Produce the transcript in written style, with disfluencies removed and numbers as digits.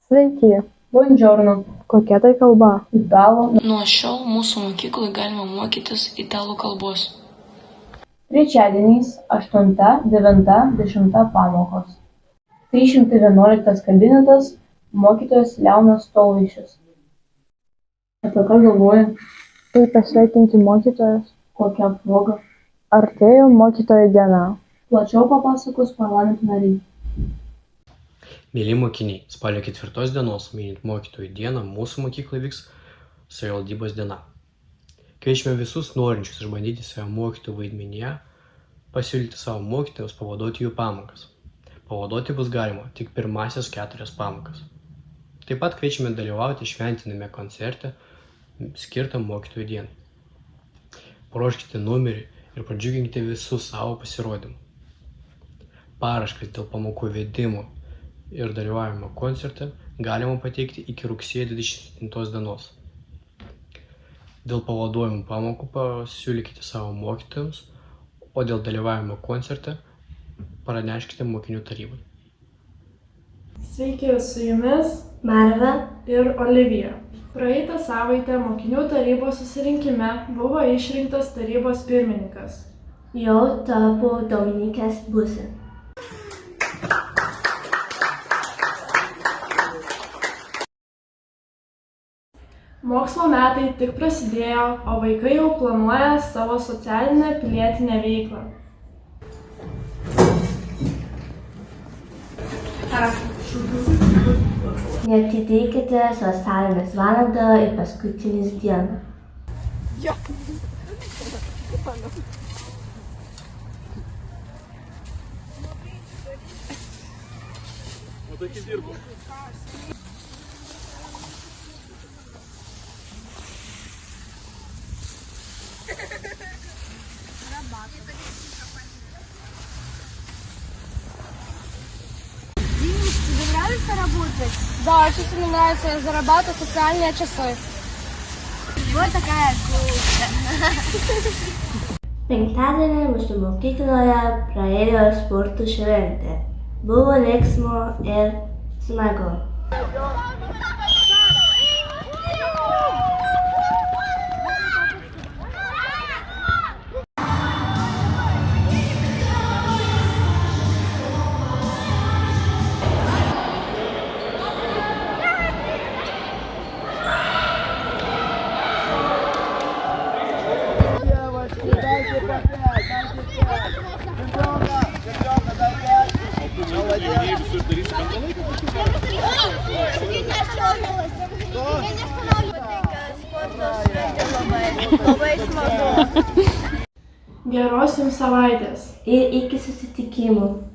Sveiki. Buongiorno. Kokia tai kalba? Italų. Nuo šiol mūsų mokykloje galima mokytis italų kalbos. Trečiadieniais 8, 9, 10 pamokos. 311 kabinetas, mokytojas Leonas Tolvaišis. Apie ką galvoji? Kaip pasveikinti mokytojus? Kokia proga? Artėjo mokytojų diena. Plačiau papasakos parlamento nariai. Mėly mokiniai, spalio 4 dienos, minint mokytojų dieną, mūsų mokykloje vyks savivaldybės diena. Kviečiame visus norinčius išbandyti save mokytojų vaidmenyje, pasiūlyti savo mokytojams pavaduoti jų pamokas. Pavaduoti bus galima tik pirmasias 4 pamokas. Taip pat kviečiame dalyvauti šventiname koncerte skirtam mokytojų dienai. Paruoškite numerį ir pradžiuginkite visus savo pasirodymu. Paraškas dėl pamokų vedimo ir dalyvavimo koncerte galima pateikti iki rugsėjo 27 dienos. Dėl pavaduojimų pamokų pasiūlykite savo mokytojams, o dėl dalyvavimo koncerte praneškite mokinių tarybai. Sveiki, su jumis Marva ir Olivija. Praeitą savaitę mokinių tarybos susirinkime buvo išrinktas tarybos pirmininkas. Jau tapo Dominikas Busė. Mokslo metai tik prasidėjo, o vaikai jau planuoja savo socialinę pilietinę veiklą. Neatidėkite socialinės valandą į paskutinis dieną. Тебе нравится работать? Да, очень мне нравится. Я зарабатываю социальные часы. Вот такая куртка. Penktadienį mūsų mokykloje praėjo sporto šventė. Buvo linksmo ir smagu. Geros jums savaitės. Ir iki susitikimų.